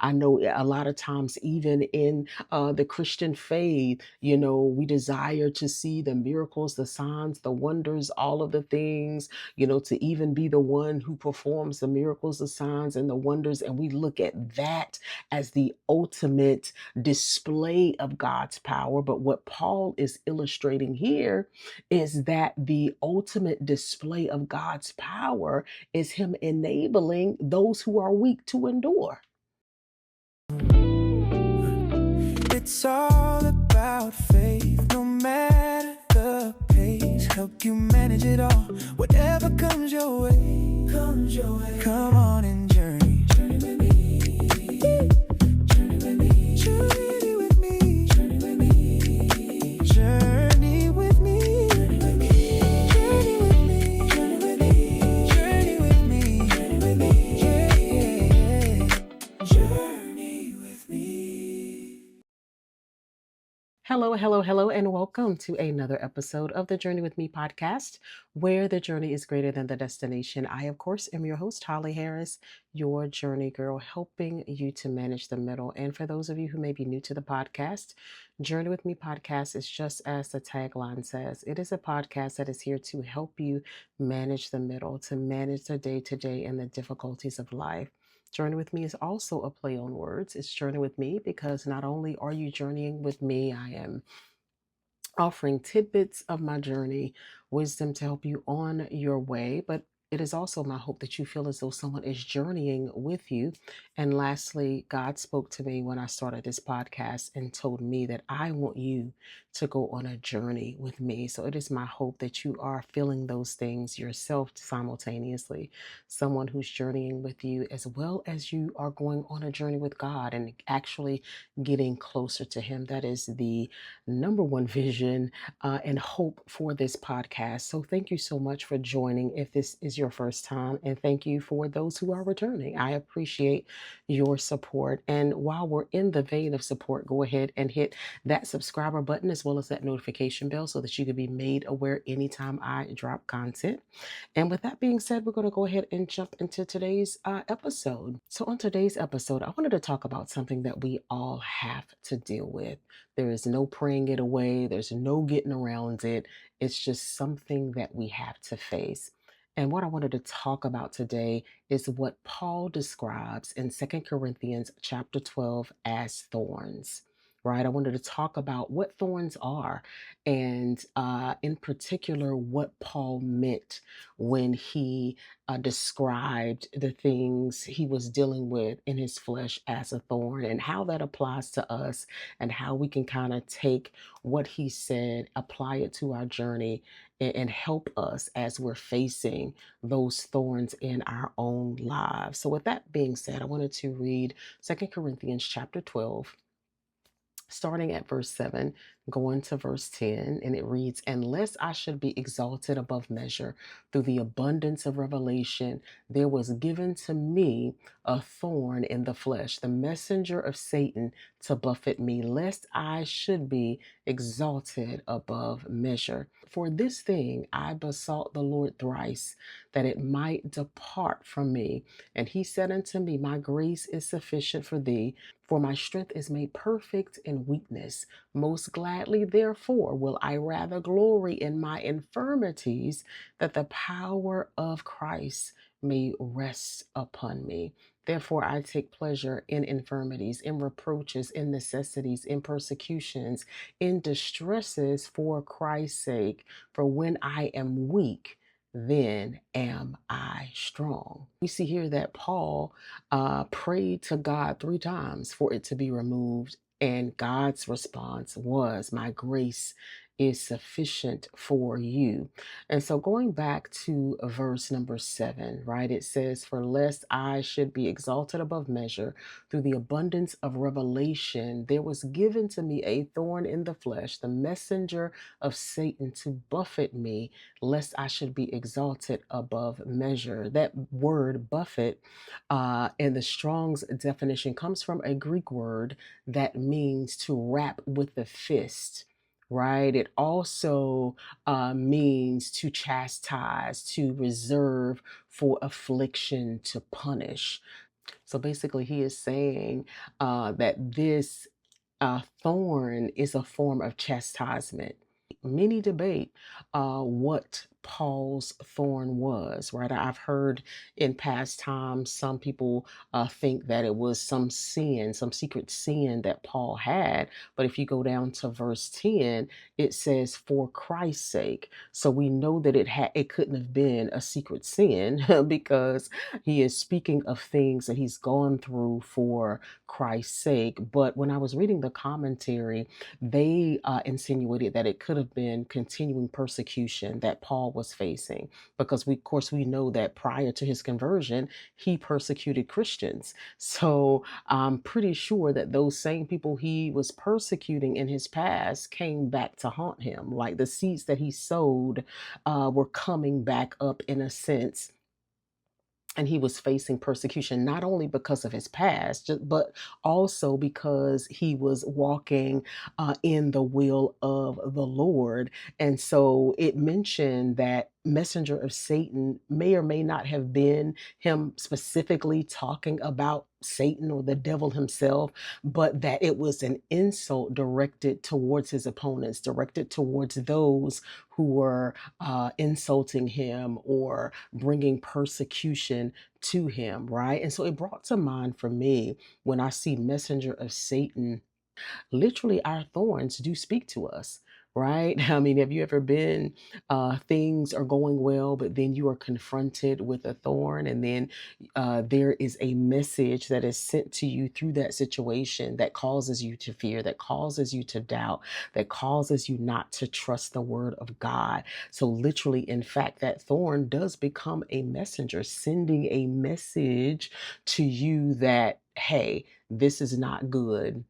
I know a lot of times, even in the Christian faith, we desire to see the miracles, the signs, the wonders, all of the things, to even be the one who performs the miracles, the signs, and the wonders. And we look at that as the ultimate display of God's power. But what Paul is illustrating here is that the ultimate display of God's power is Him enabling those who are weak to endure. It's all about faith, no matter the pace. Help you manage it all, whatever comes your way. Come on and journey with me. Journey with me. Journey with me. Journey with me. Journey with me. Journey with me. Hello, hello, hello, and welcome to another episode of the Journey with Me podcast, where the journey is greater than the destination. I, of course, am your host, Holly Harris, your journey girl, helping you to manage the middle. And for those of you who may be new to the podcast, Journey with Me podcast is just as the tagline says. It is a podcast that is here to help you manage the middle, to manage the day to day and the difficulties of life. Journey with me is also a play on words. It's journey with me because not only are you journeying with me, I am offering tidbits of my journey, wisdom to help you on your way. But it is also my hope that you feel as though someone is journeying with you. And lastly, God spoke to me when I started this podcast and told me that I want you to go on a journey with me. So it is my hope that you are feeling those things yourself simultaneously. Someone who's journeying with you, as well as you are going on a journey with God and actually getting closer to Him. That is the number one vision and hope for this podcast. So thank you so much for joining if this is your first time, and thank you for those who are returning. I appreciate your support. And while we're in the vein of support, go ahead and hit that subscriber button as well as that notification bell so that you can be made aware anytime I drop content. And with that being said, we're going to go ahead and jump into today's episode. So, on today's episode, I wanted to talk about something that we all have to deal with. There is no praying it away, there's no getting around it. It's just something that we have to face. And what I wanted to talk about today is what Paul describes in 2 Corinthians chapter 12 as thorns. Right? I wanted to talk about what thorns are and, in particular, what Paul meant when he described the things he was dealing with in his flesh as a thorn, and how that applies to us, and how we can kind of take what he said, apply it to our journey, and help us as we're facing those thorns in our own lives. So with that being said, I wanted to read 2 Corinthians chapter 12, starting at verse 7, going to verse 10, and it reads, "Unless I should be exalted above measure through the abundance of revelation, there was given to me a thorn in the flesh, the messenger of Satan to buffet me, lest I should be exalted above measure. For this thing I besought the Lord thrice, that it might depart from me. And he said unto me, My grace is sufficient for thee, for my strength is made perfect in weakness. Most gladly, therefore, will I rather glory in my infirmities, that the power of Christ may rest upon me. Therefore, I take pleasure in infirmities, in reproaches, in necessities, in persecutions, in distresses for Christ's sake. For when I am weak, then am I strong." We see here that Paul prayed to God 3 times for it to be removed. And God's response was, My grace is sufficient for you. And so going back to verse number 7, right, it says, For lest I should be exalted above measure through the abundance of revelation, there was given to me a thorn in the flesh, the messenger of Satan to buffet me, lest I should be exalted above measure. That word buffet in the Strong's definition comes from a Greek word that means to rap with the fist. Right? It also means to chastise, to reserve for affliction, to punish. So basically, he is saying that this thorn is a form of chastisement. Many debate what Paul's thorn was, right? I've heard in past times some people think that it was some sin, some secret sin that Paul had. But if you go down to verse 10, it says, for Christ's sake. So we know that it couldn't have been a secret sin because he is speaking of things that he's gone through for Christ's sake. But when I was reading the commentary, they insinuated that it could have been continuing persecution that Paul was facing, because of course, we know that prior to his conversion, he persecuted Christians. So I'm pretty sure that those same people he was persecuting in his past came back to haunt him. Like the seeds that he sowed were coming back up in a sense, and he was facing persecution not only because of his past, but also because he was walking in the will of the Lord. And so it mentioned that messenger of Satan may or may not have been him specifically talking about Satan or the devil himself, but that it was an insult directed towards his opponents, directed towards those who were insulting him or bringing persecution to him, right? And so it brought to mind for me when I see messenger of Satan, literally our thorns do speak to us, right? I mean, have you ever been, things are going well, but then you are confronted with a thorn, and then there is a message that is sent to you through that situation that causes you to fear, that causes you to doubt, that causes you not to trust the word of God. So, literally, in fact, that thorn does become a messenger, sending a message to you that, hey, this is not good,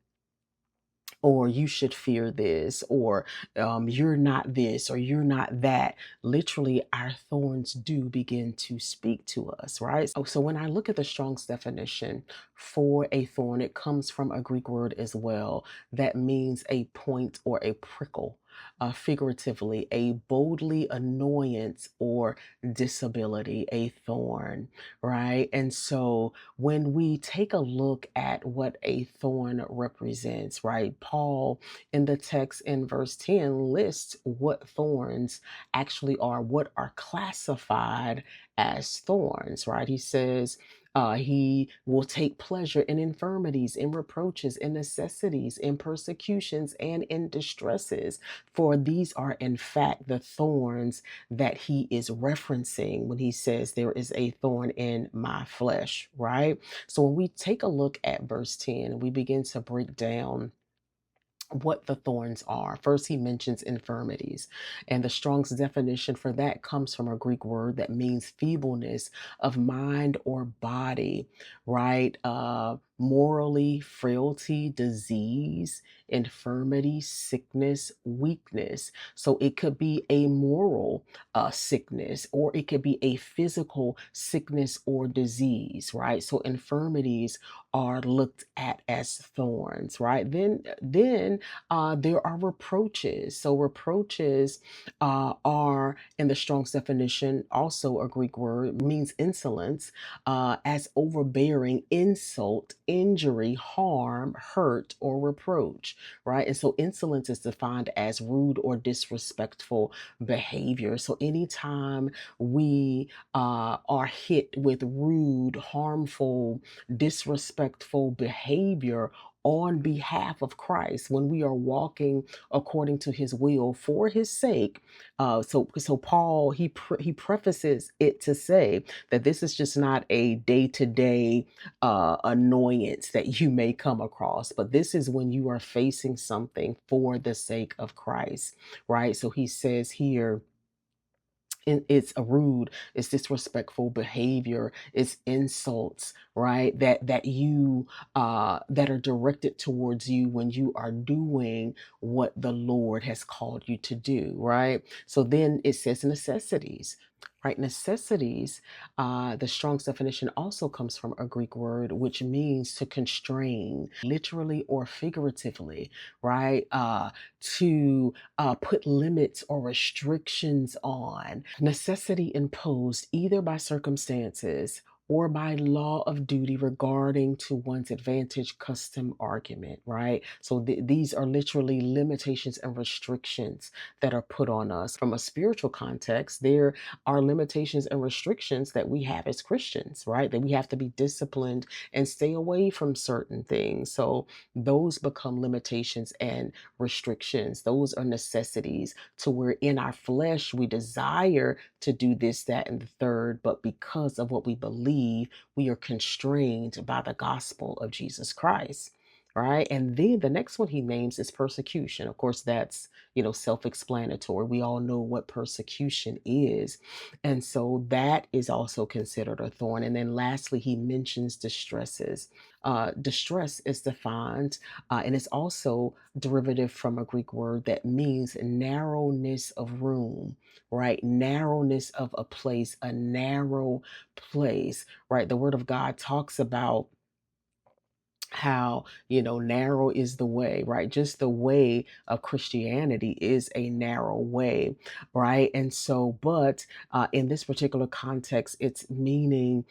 or you should fear this, or you're not this, or you're not that. Literally, our thorns do begin to speak to us, right? So when I look at the Strong's definition for a thorn, it comes from a Greek word as well that means a point or a prickle. Figuratively, a boldly annoyance or disability, a thorn, right? And so when we take a look at what a thorn represents, right? Paul in the text in verse 10 lists what thorns actually are, what are classified as thorns, right? He says, he will take pleasure in infirmities, in reproaches, in necessities, in persecutions, and in distresses. For these are, in fact, the thorns that he is referencing when he says, there is a thorn in my flesh, right? So when we take a look at verse 10, we begin to break down what the thorns are. First, he mentions infirmities, and the Strong's definition for that comes from a Greek word that means feebleness of mind or body, right? Morally, frailty, disease, infirmity, sickness, weakness. So it could be a moral sickness, or it could be a physical sickness or disease, right? So infirmities are looked at as thorns, right? Then there are reproaches. So reproaches are, in the Strong's definition, also a Greek word, means insolence, as overbearing, insult, injury, harm, hurt, or reproach, right? And so insolence is defined as rude or disrespectful behavior. So anytime we are hit with rude, harmful, disrespectful behavior on behalf of Christ, when we are walking according to his will for his sake. So Paul, he prefaces it to say that this is just not a day-to-day annoyance that you may come across, but this is when you are facing something for the sake of Christ, right? So he says here, it's a rude, it's disrespectful behavior, it's insults, right? That are directed towards you when you are doing what the Lord has called you to do, right? So then it says necessities. Right, necessities, the Strong's definition also comes from a Greek word which means to constrain, literally or figuratively, right? To put limits or restrictions on, necessity imposed either by circumstances or by law of duty regarding to one's advantage, custom, argument, right? So these are literally limitations and restrictions that are put on us. From a spiritual context, there are limitations and restrictions that we have as Christians, right? That we have to be disciplined and stay away from certain things. So those become limitations and restrictions. Those are necessities to where in our flesh we desire to do this, that, and the third, but because of what we believe, we are constrained by the gospel of Jesus Christ. Right. And then the next one he names is persecution. Of course, that's, self explanatory. We all know what persecution is. And so that is also considered a thorn. And then lastly, he mentions distresses. Distress is defined, and it's also derivative from a Greek word that means narrowness of room, right? Narrowness of a place, a narrow place, right? The word of God talks about how narrow is the way, right? Just the way of Christianity is a narrow way, right? And so but in this particular context, it's meaning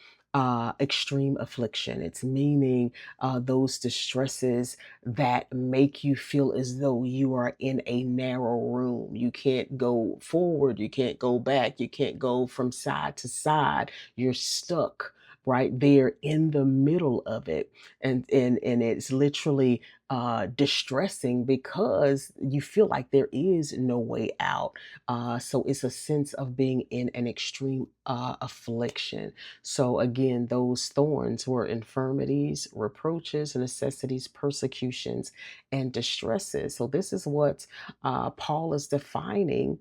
extreme affliction. It's meaning those distresses that make you feel as though you are in a narrow room. You can't go forward, you can't go back, you can't go from side to side. You're stuck right there in the middle of it. And it's literally distressing because you feel like there is no way out. So it's a sense of being in an extreme affliction. So again, those thorns were infirmities, reproaches, necessities, persecutions, and distresses. So this is what Paul is defining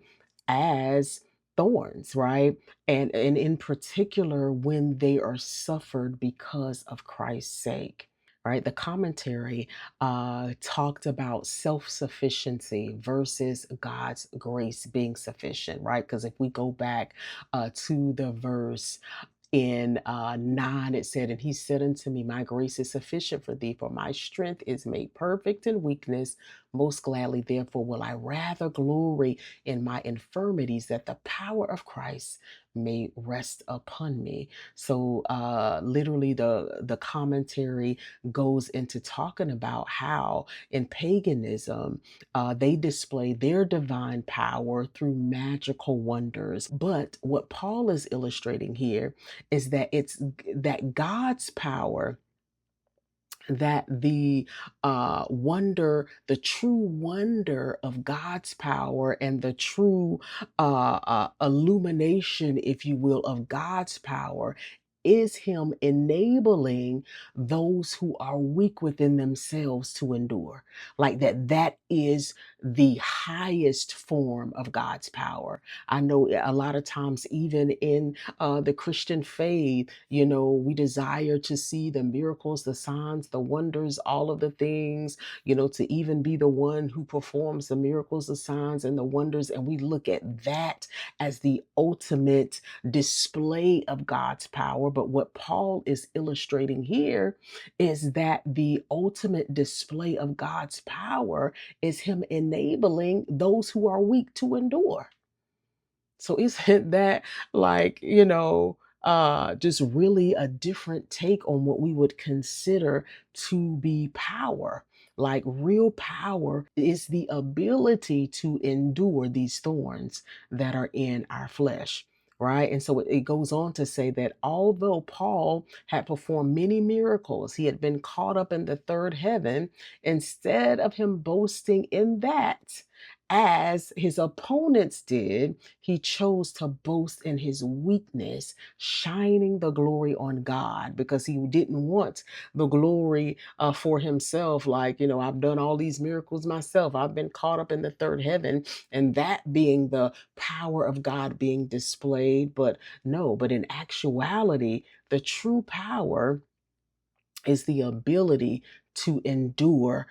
as thorns, right? And in particular when they are suffered because of Christ's sake. Right, the commentary talked about self-sufficiency versus God's grace being sufficient, right? Because if we go back to the verse in 9, it said, and he said unto me, my grace is sufficient for thee, for my strength is made perfect in weakness. Most gladly therefore will I rather glory in my infirmities, that the power of Christ may rest upon me. So literally the commentary goes into talking about how in paganism they display their divine power through magical wonders. But what Paul is illustrating here is that it's that God's power, that the the true wonder of God's power and the true illumination, if you will, of God's power is him enabling those who are weak within themselves to endure. Like that is the highest form of God's power. I know a lot of times, even in the Christian faith, we desire to see the miracles, the signs, the wonders, all of the things, to even be the one who performs the miracles, the signs, and the wonders. And we look at that as the ultimate display of God's power. But what Paul is illustrating here is that the ultimate display of God's power is him enabling those who are weak to endure. So isn't that like, just really a different take on what we would consider to be power? Like real power is the ability to endure these thorns that are in our flesh. Right. And so it goes on to say that although Paul had performed many miracles, he had been caught up in the third heaven, instead of him boasting in that, as his opponents did, he chose to boast in his weakness, shining the glory on God because he didn't want the glory for himself. Like, I've done all these miracles myself. I've been caught up in the third heaven, and that being the power of God being displayed. But no, but in actuality, the true power is the ability to endure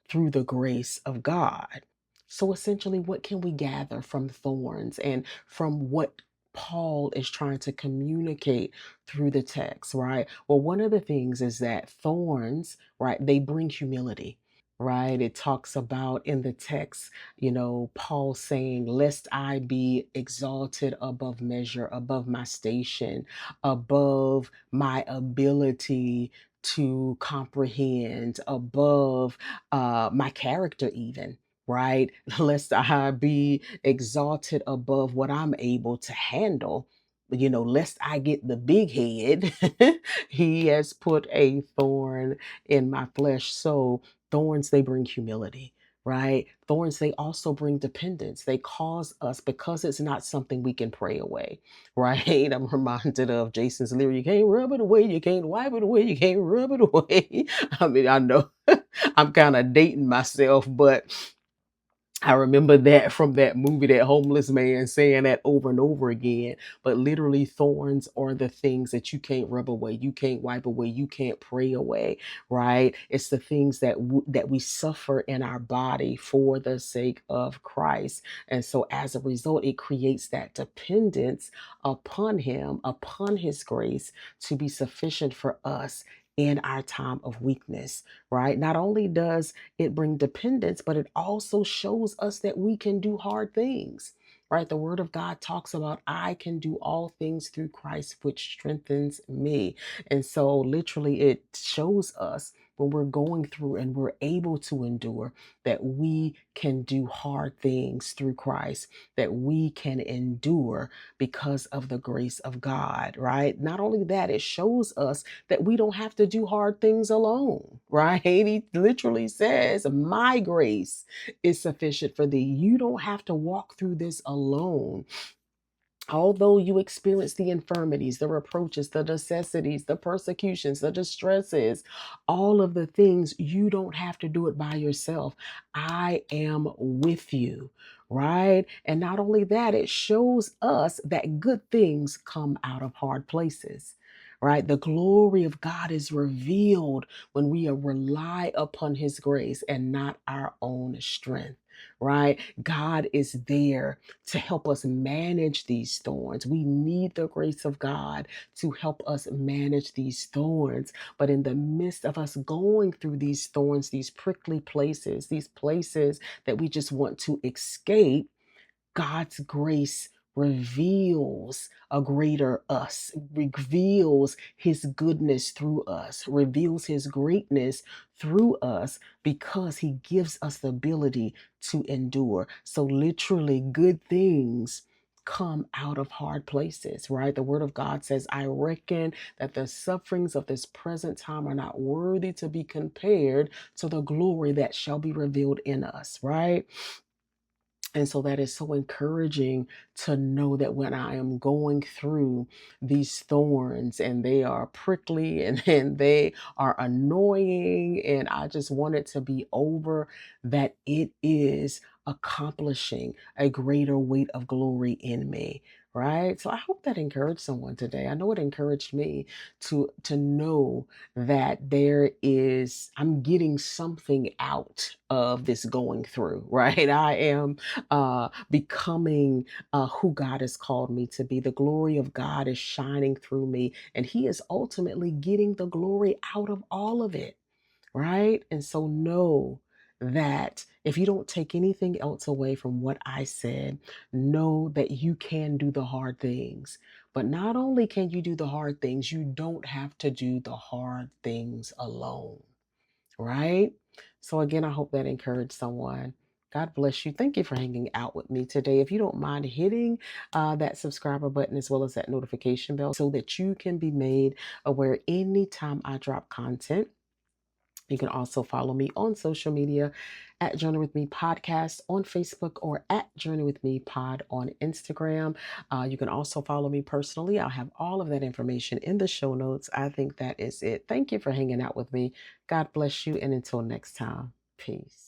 through the grace of God. So essentially, what can we gather from thorns and from what Paul is trying to communicate through the text, right? Well, one of the things is that thorns, right, they bring humility. right? It talks about in the text, Paul saying, lest I be exalted above measure, above my station, above my ability to comprehend, above my character, even. Right? Lest I be exalted above what I'm able to handle. Lest I get the big head, he has put a thorn in my flesh. So, thorns, they bring humility, right? Thorns, they also bring dependence. They cause us, because it's not something we can pray away, right? I'm reminded of Jason's lyric, you can't rub it away, you can't wipe it away, you can't rub it away. I mean, I know I'm kind of dating myself, but I remember that from that movie, that homeless man saying that over and over again. But literally, thorns are the things that you can't rub away, you can't wipe away, you can't pray away, right? It's the things that we suffer in our body for the sake of Christ, and so as a result, it creates that dependence upon Him, upon His grace, to be sufficient for us in our time of weakness, right? Not only does it bring dependence, but it also shows us that we can do hard things. Right? The word of God talks about, I can do all things through Christ, which strengthens me. And so, literally, it shows us when we're going through and we're able to endure, that we can do hard things through Christ, that we can endure because of the grace of God, right? Not only that, it shows us that we don't have to do hard things alone, right? He literally says, my grace is sufficient for thee. You don't have to walk through this alone. Although you experience the infirmities, the reproaches, the necessities, the persecutions, the distresses, all of the things, you don't have to do it by yourself. I am with you, right? And not only that, it shows us that good things come out of hard places. Right? The glory of God is revealed when we rely upon His grace and not our own strength, right? God is there to help us manage these thorns. We need the grace of God to help us manage these thorns. But in the midst of us going through these thorns, these prickly places, these places that we just want to escape, God's grace reveals a greater us, reveals His goodness through us, reveals His greatness through us, because He gives us the ability to endure. So, literally, good things come out of hard places, right? The Word of God says, I reckon that the sufferings of this present time are not worthy to be compared to the glory that shall be revealed in us, right? And so that is so encouraging to know that when I am going through these thorns, and they are prickly, and they are annoying, and I just want it to be over, that it is accomplishing a greater weight of glory in me. Right. So I hope that encouraged someone today. I know it encouraged me to know that I'm getting something out of this going through, right? I am becoming who God has called me to be. The glory of God is shining through me, and He is ultimately getting the glory out of all of it, right? And so, know that if you don't take anything else away from what I said, know that you can do the hard things. But not only can you do the hard things, you don't have to do the hard things alone, right? So, again, I hope that encouraged someone. God bless you. Thank you for hanging out with me today. If you don't mind hitting that subscriber button, as well as that notification bell, so that you can be made aware anytime I drop content. You can also follow me on social media at Journey with Me Podcast on Facebook, or at Journey with Me Pod on Instagram. You can also follow me personally. I'll have all of that information in the show notes. I think that is it. Thank you for hanging out with me. God bless you. And until next time, peace.